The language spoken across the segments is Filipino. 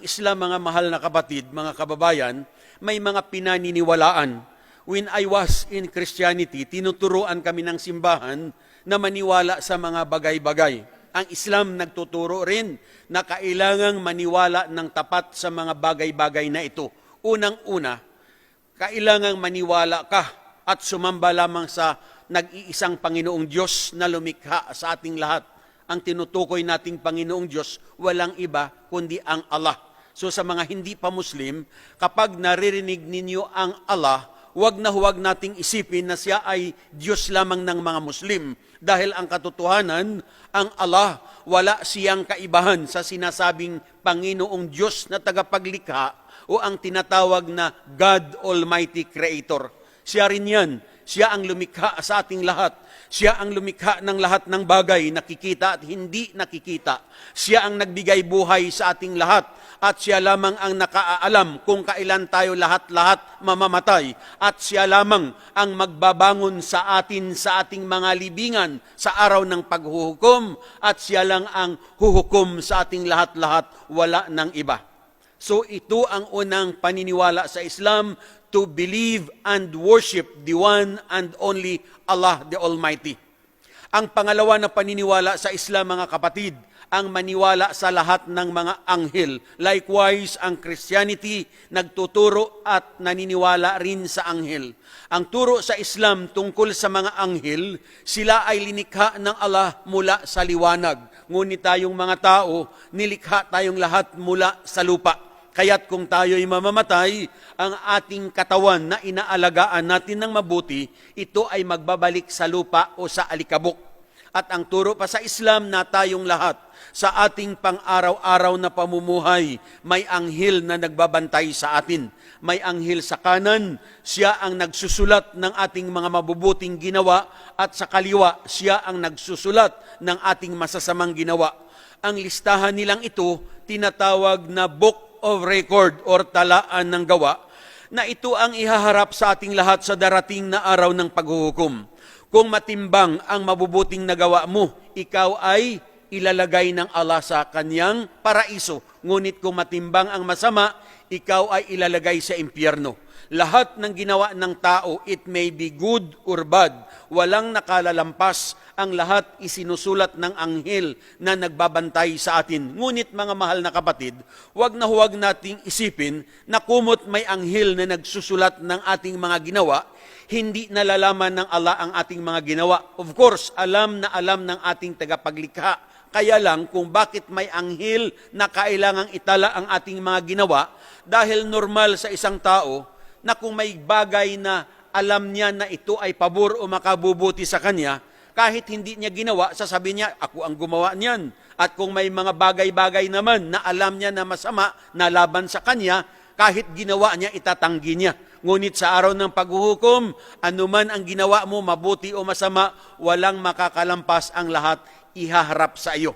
Islam, mga mahal na kapatid, mga kababayan, may mga pinaniniwalaan. When I was in Christianity, tinuturuan kami ng simbahan na maniwala sa mga bagay-bagay. Ang Islam nagtuturo rin na kailangang maniwala ng tapat sa mga bagay-bagay na ito. Unang-una, kailangang maniwala ka at sumamba lamang sa nag-iisang Panginoong Diyos na lumikha sa ating lahat. Ang tinutukoy nating Panginoong Diyos, walang iba kundi ang Allah. So sa mga hindi pa Muslim, kapag naririnig ninyo ang Allah, huwag nating isipin na siya ay Diyos lamang ng mga Muslim. Dahil ang katotohanan, ang Allah, wala siyang kaibahan sa sinasabing Panginoong Diyos na tagapaglikha o ang tinatawag na God Almighty Creator. Siya rin yan. Siya ang lumikha sa ating lahat. Siya ang lumikha ng lahat ng bagay, nakikita at hindi nakikita. Siya ang nagbigay buhay sa ating lahat. At siya lamang ang nakaalam kung kailan tayo lahat-lahat mamamatay. At siya lamang ang magbabangon sa atin sa ating mga libingan sa araw ng paghuhukom. At siya lang ang huhukom sa ating lahat-lahat, wala ng iba. So ito ang unang paniniwala sa Islam, to believe and worship the one and only Allah the Almighty. Ang pangalawa na paniniwala sa Islam, mga kapatid, ang maniwala sa lahat ng mga anghel. Likewise, ang Christianity nagtuturo at naniniwala rin sa anghel. Ang turo sa Islam tungkol sa mga anghel, sila ay linikha ng Allah mula sa liwanag. Ngunit tayong mga tao, nilikha tayong lahat mula sa lupa. Kaya't kung tayo'y mamamatay, ang ating katawan na inaalagaan natin ng mabuti, ito ay magbabalik sa lupa o sa alikabok. At ang turo pa sa Islam na tayong lahat, sa ating pang-araw-araw na pamumuhay, may anghel na nagbabantay sa atin. May anghel sa kanan, siya ang nagsusulat ng ating mga mabubuting ginawa, at sa kaliwa, siya ang nagsusulat ng ating masasamang ginawa. Ang listahan nilang ito, tinatawag na Book of Record or talaan ng gawa, na ito ang ihaharap sa ating lahat sa darating na araw ng paghuhukom. Kung matimbang ang mabubuting nagawa mo, ikaw ay ilalagay ng Allah sa kanyang paraiso. Ngunit kung matimbang ang masama, ikaw ay ilalagay sa impyerno. Lahat ng ginawa ng tao, it may be good or bad, walang nakalalampas, ang lahat isinusulat ng anghel na nagbabantay sa atin. Ngunit mga mahal na kapatid, huwag nating isipin na kumot may anghel na nagsusulat ng ating mga ginawa, hindi nalalaman ng Allah ang ating mga ginawa. Of course, alam na alam ng ating tagapaglikha. Kaya lang kung bakit may anghel na kailangang itala ang ating mga ginawa, dahil normal sa isang tao na kung may bagay na alam niya na ito ay pabor o makabubuti sa kanya, kahit hindi niya ginawa, sasabihin niya, ako ang gumawa niyan. At kung may mga bagay-bagay naman na alam niya na masama, na laban sa kanya, kahit ginawa niya, itatanggi niya. Ngunit sa araw ng paghuhukom, anuman ang ginawa mo, mabuti o masama, walang makakalampas, ang lahat ihaharap sa iyo.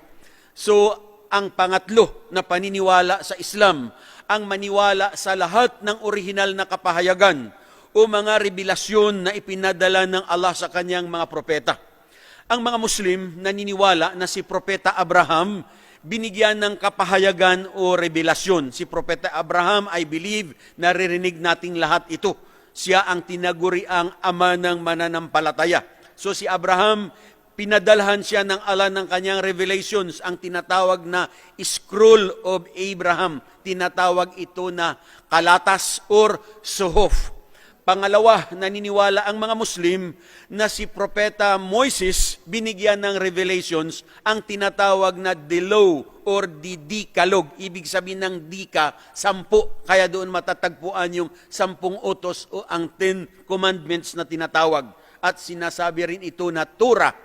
So, ang pangatlo na paniniwala sa Islam, ang maniwala sa lahat ng orihinal na kapahayagan o mga revelasyon na ipinadala ng Allah sa kanyang mga propeta. Ang mga Muslim naniniwala na si Propeta Abraham binigyan ng kapahayagan o revelasyon. Si Propeta Abraham, I believe, naririnig nating lahat ito. Siya ang tinaguriang ama ng mananampalataya. So si Abraham, pinadalhan siya ng Allah ng kanyang revelations, ang tinatawag na Scroll of Abraham. Tinatawag ito na Kalatas or Suhuf. Pangalawa, naniniwala ang mga Muslim na si Propeta Moises binigyan ng revelations, ang tinatawag na the law or the Decalogue. Ibig sabihin ng Dika, 10. Kaya doon matatagpuan yung 10 utos o ang 10 commandments na tinatawag. At sinasabi rin ito na Torah.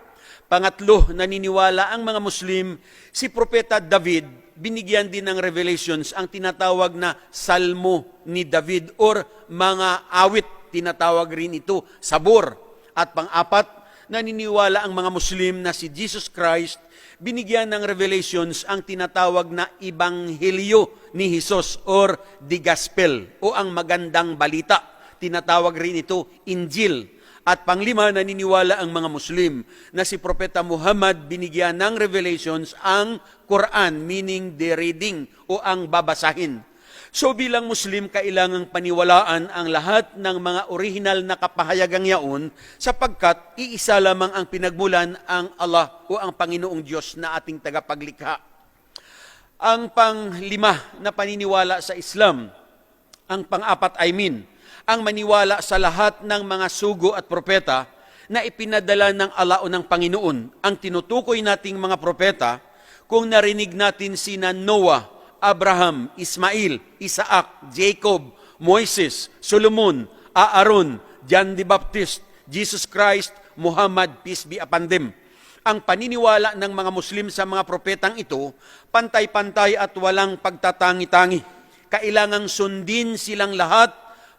Pangatlo, naniniwala ang mga Muslim, si Propeta David, binigyan din ng revelations, ang tinatawag na Salmo ni David or mga awit, tinatawag rin ito sabor. At pang-apat, naniniwala ang mga Muslim na si Jesus Christ, binigyan ng revelations, ang tinatawag na Ebanghelyo ni Jesus or the Gospel o ang magandang balita. Tinatawag rin ito Injil. At panglima, naniniwala ang mga Muslim na si Propeta Muhammad binigyan ng revelations ang Quran, meaning the reading o ang babasahin. So bilang Muslim, kailangang paniwalaan ang lahat ng mga original na kapahayagang yaon sapagkat iisa lamang ang pinagmulan, ang Allah o ang Panginoong Diyos na ating tagapaglikha. Ang panglima na paniniwala sa Islam, ang pang-apat ang maniwala sa lahat ng mga sugo at propeta na ipinadala ng Allah o ng Panginoon. Ang tinutukoy nating mga propeta, kung narinig natin sina Noah, Abraham, Ismail, Isaac, Jacob, Moises, Solomon, Aaron, John the Baptist, Jesus Christ, Muhammad, peace be upon them. Ang paniniwala ng mga Muslim sa mga propetang ito, pantay-pantay at walang pagtatangi-tangi. Kailangang sundin silang lahat,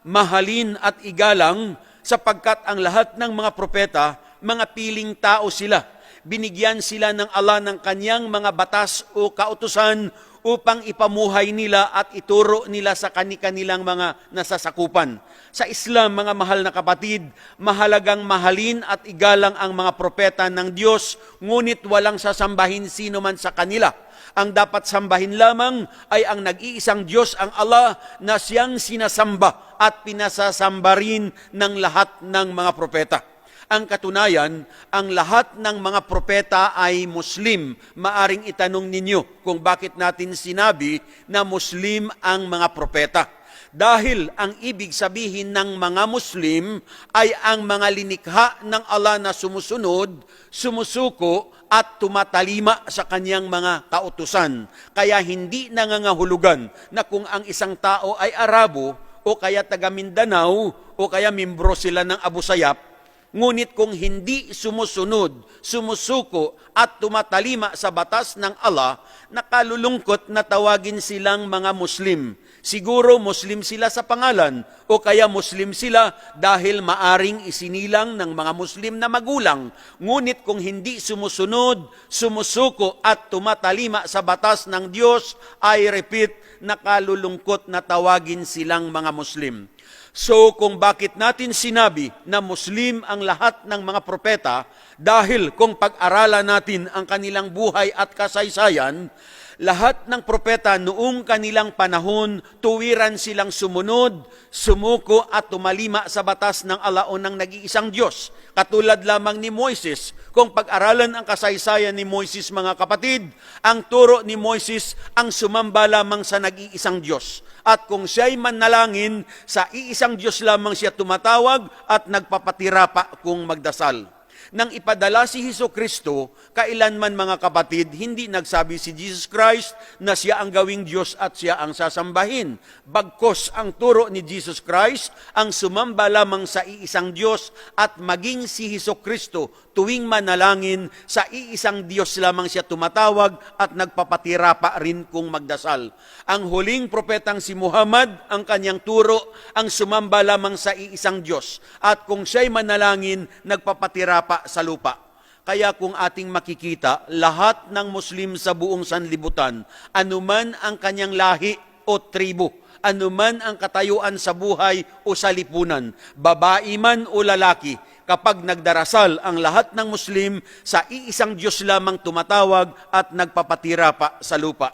mahalin at igalang, sapagkat ang lahat ng mga propeta, mga piling tao sila. Binigyan sila ng Allah ng kanyang mga batas o kautusan upang ipamuhay nila at ituro nila sa kani-kanilang mga nasasakupan. Sa Islam, mga mahal na kapatid, mahalagang mahalin at igalang ang mga propeta ng Diyos, ngunit walang sasambahin sino man sa kanila. Ang dapat sambahin lamang ay ang nag-iisang Diyos, ang Allah, na siyang sinasamba at pinasasamba rin ng lahat ng mga propeta. Ang katunayan, ang lahat ng mga propeta ay Muslim. Maaring itanong ninyo kung bakit natin sinabi na Muslim ang mga propeta. Dahil ang ibig sabihin ng mga Muslim ay ang mga linikha ng Allah na sumusunod, sumusuko at tumatalima sa kanyang mga kautusan. Kaya hindi nangangahulugan na kung ang isang tao ay Arabo o kaya taga Mindanao o kaya membro sila ng Abu Sayyaf, ngunit kung hindi sumusunod, sumusuko at tumatalima sa batas ng Allah, nakalulungkot na tawagin silang mga Muslim. Siguro Muslim sila sa pangalan o kaya Muslim sila dahil maaring isinilang ng mga Muslim na magulang. Ngunit kung hindi sumusunod, sumusuko at tumatalima sa batas ng Diyos, I repeat, nakalulungkot na tawagin silang mga Muslim. So kung bakit natin sinabi na Muslim ang lahat ng mga propeta, dahil kung pag-aralan natin ang kanilang buhay at kasaysayan, lahat ng propeta noong kanilang panahon, tuwiran silang sumunod, sumuko at tumalima sa batas ng Allah o ng nag-iisang Diyos. Katulad lamang ni Moises, kung pag-aralan ang kasaysayan ni Moises, mga kapatid, ang turo ni Moises ang sumamba lamang sa nag-iisang Diyos. At kung siya'y manalangin, sa iisang Diyos lamang siya tumatawag at nagpapatira pa kung magdasal. Nang ipadala si Hesukristo, kailanman mga kapatid, hindi nagsabi si Jesus Christ na siya ang gawing Diyos at siya ang sasambahin. Bagkus ang turo ni Jesus Christ, ang sumamba lamang sa iisang Diyos at maging si Hesukristo tuwing manalangin, sa iisang Diyos lamang siya tumatawag at nagpapatira pa rin kung magdasal. Ang huling propetang si Muhammad, ang kanyang turo, ang sumamba lamang sa iisang Diyos. At kung siya'y manalangin, nagpapatira pa sa lupa. Kaya kung ating makikita, lahat ng Muslim sa buong sanlibutan, anuman ang kanyang lahi o tribo, anuman ang katayuan sa buhay o sa lipunan, babae man o lalaki, kapag nagdarasal ang lahat ng Muslim, sa iisang Diyos lamang tumatawag at nagpapatira pa sa lupa.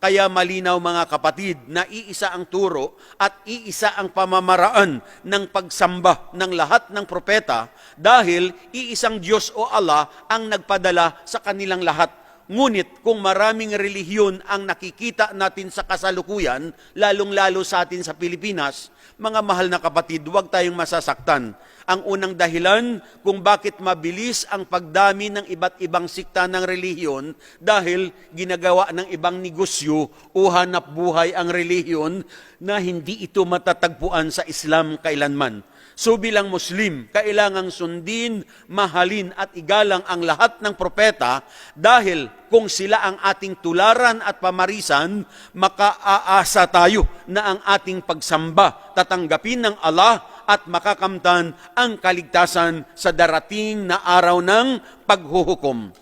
Kaya malinaw mga kapatid na iisa ang turo at iisa ang pamamaraan ng pagsamba ng lahat ng propeta dahil iisang Diyos o Allah ang nagpadala sa kanilang lahat. Ngunit kung maraming relihiyon ang nakikita natin sa kasalukuyan, lalong-lalo sa atin sa Pilipinas, mga mahal na kapatid, huwag tayong masasaktan. Ang unang dahilan kung bakit mabilis ang pagdami ng iba't ibang sikta ng relihiyon dahil ginagawa ng ibang negosyo o hanap buhay ang relihiyon na hindi ito matatagpuan sa Islam kailanman. So bilang Muslim, kailangang sundin, mahalin at igalang ang lahat ng propeta dahil kung sila ang ating tularan at pamarisan, makaaasa tayo na ang ating pagsamba tatanggapin ng Allah at makakamtan ang kaligtasan sa darating na araw ng paghuhukom.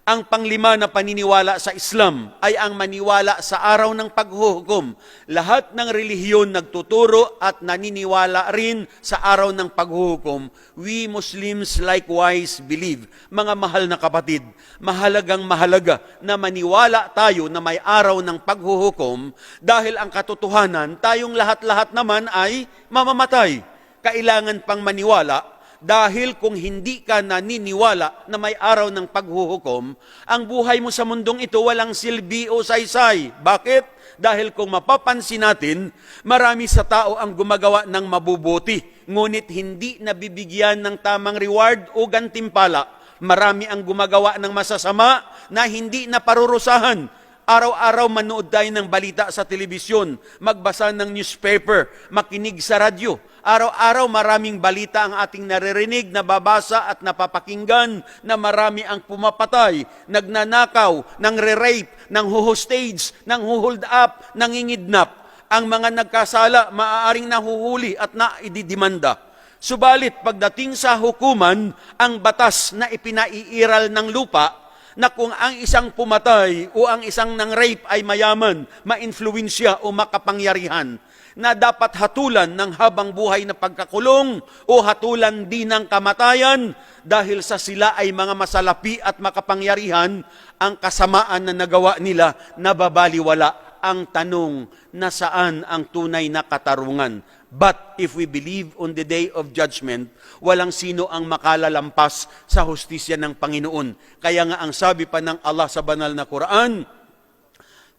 Ang panglima na paniniwala sa Islam ay ang maniwala sa araw ng paghuhukom. Lahat ng relihiyon nagtuturo at naniniwala rin sa araw ng paghuhukom. We Muslims likewise believe. Mga mahal na kapatid, mahalagang mahalaga na maniwala tayo na may araw ng paghuhukom dahil ang katotohanan, tayong lahat-lahat naman ay mamamatay. Kailangan pang maniwala dahil kung hindi ka naniniwala na may araw ng paghuhukom, ang buhay mo sa mundong ito walang silbi o saysay. Bakit? Dahil kung mapapansin natin, marami sa tao ang gumagawa ng mabubuti, ngunit hindi nabibigyan ng tamang reward o gantimpala. Marami ang gumagawa ng masasama na hindi naparurusahan. Araw-araw manood tayo ng balita sa telebisyon, magbasa ng newspaper, makinig sa radyo. Araw-araw maraming balita ang ating naririnig, nababasa at napapakinggan na marami ang pumapatay, nagnanakaw, nangre-rape, nanghuhostage, nanghuhold up, nangingidnap. Ang mga nagkasala maaaring nahuhuli at naididimanda. Subalit pagdating sa hukuman, ang batas na ipinaiiral ng lupa na kung ang isang pumatay o ang isang nang-rape ay mayaman, ma-influensya o makapangyarihan, na dapat hatulan ng habang buhay na pagkakulong o hatulan din ng kamatayan dahil sa sila ay mga masalapi at makapangyarihan, ang kasamaan na nagawa nila nababaliwala. Ang tanong, nasaan ang tunay na katarungan? But if we believe on the day of judgment, walang sino ang makalalampas sa hustisya ng Panginoon. Kaya nga ang sabi pa ng Allah sa banal na Quran,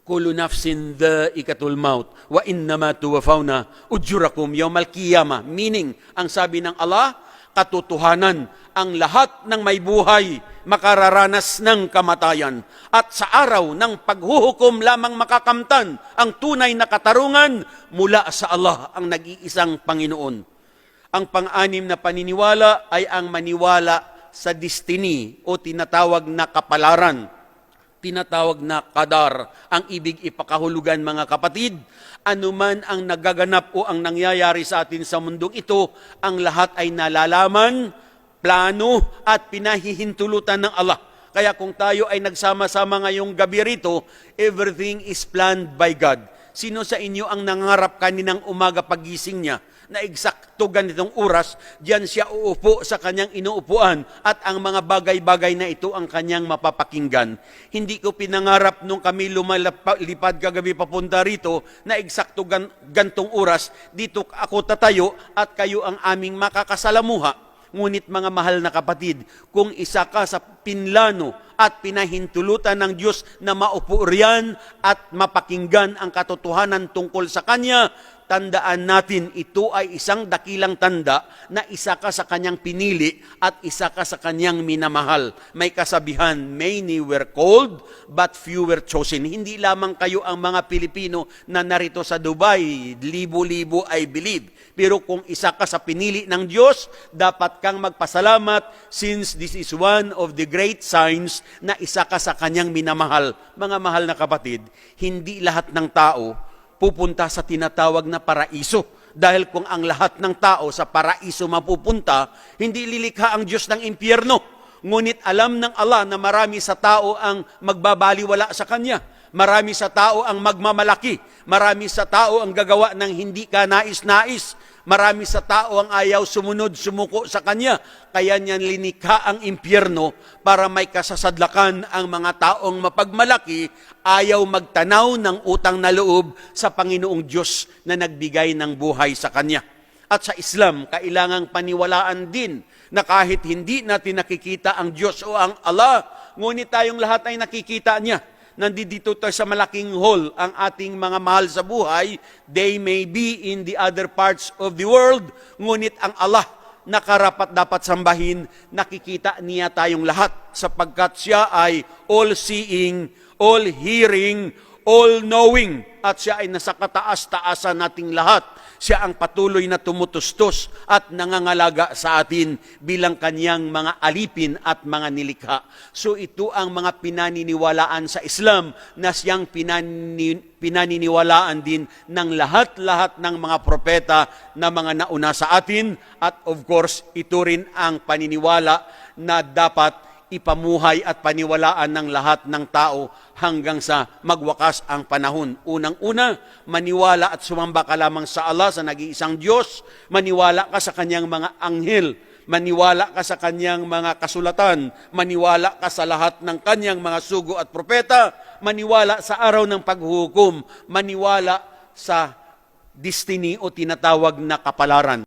Kullu nafsin dha'iqatul maut wa innama tuwaffawna ujurakum yawmal qiyamah. Meaning, ang sabi ng Allah, katotohanan, ang lahat ng may buhay makararanas ng kamatayan. At sa araw ng paghuhukom lamang makakamtan ang tunay na katarungan mula sa Allah, ang nag-iisang Panginoon. Ang pang-anim na paniniwala ay ang maniwala sa destiny o tinatawag na kapalaran. Tinatawag na qadar. Ang ibig ipakahulugan, mga kapatid, anuman ang nagaganap o ang nangyayari sa atin sa mundong ito, ang lahat ay nalalaman, plano at pinahihintulutan ng Allah. Kaya kung tayo ay nagsama-sama ngayong gabi rito, everything is planned by God. Sino sa inyo ang nangarap kaninang umaga pagising niya na eksakto ganitong oras, diyan siya uupo sa kanyang inuupuan at ang mga bagay-bagay na ito ang kanyang mapapakinggan? Hindi ko pinangarap nung kami lumalipad kagabi papunta rito na eksakto gantong oras, dito ako tatayo at kayo ang aming makakasalamuha. Ngunit mga mahal na kapatid, kung isa ka sa pinlano at pinahintulutan ng Diyos na maupo riyan at mapakinggan ang katotohanan tungkol sa Kanya, tandaan natin, ito ay isang dakilang tanda na isa ka sa Kanyang pinili at isa ka sa Kanyang minamahal. May kasabihan, many were called, but few were chosen. Hindi lamang kayo ang mga Pilipino na narito sa Dubai, libo-libo I believe. Pero kung isa ka sa pinili ng Diyos, dapat kang magpasalamat since this is one of the great signs na isa ka sa Kanyang minamahal. Mga mahal na kapatid, hindi lahat ng tao pupunta sa tinatawag na paraiso. Dahil kung ang lahat ng tao sa paraiso mapupunta, hindi lilikha ang Diyos ng impyerno. Ngunit alam ng Allah na marami sa tao ang magbabaliwala sa Kanya. Marami sa tao ang magmamalaki. Marami sa tao ang gagawa ng hindi ka nais-nais. Marami sa tao ang ayaw sumunod, sumuko sa Kanya. Kaya niyan linikha ang impyerno para may kasasadlakan ang mga taong mapagmalaki, ayaw magtanaw ng utang na loob sa Panginoong Diyos na nagbigay ng buhay sa Kanya. At sa Islam, kailangang paniwalaan din na kahit hindi natin nakikita ang Diyos o ang Allah, ngunit tayong lahat ay nakikita Niya. Nandito tayo sa malaking hall, ang ating mga mahal sa buhay, they may be in the other parts of the world, ngunit ang Allah na karapat dapat sambahin, nakikita Niya tayong lahat sapagkat Siya ay all-seeing, all-hearing, all-knowing, at Siya ay nasa kataas-taasan nating lahat. Siya ang patuloy na tumutustos at nangangalaga sa atin bilang Kanyang mga alipin at mga nilikha. So ito ang mga pinaniniwalaan sa Islam na siyang pinaniniwalaan din ng lahat-lahat ng mga propeta na mga nauna sa atin. At of course, ito rin ang paniniwala na dapat ipamuhay at paniwalaan ng lahat ng tao hanggang sa magwakas ang panahon. Unang-una, maniwala at sumamba ka lamang sa Allah, sa nag-iisang Diyos. Maniwala ka sa kanyang mga anghel. Maniwala ka sa kanyang mga kasulatan. Maniwala ka sa lahat ng kanyang mga sugo at propeta. Maniwala sa araw ng paghuhukom. Maniwala sa destiny o tinatawag na kapalaran.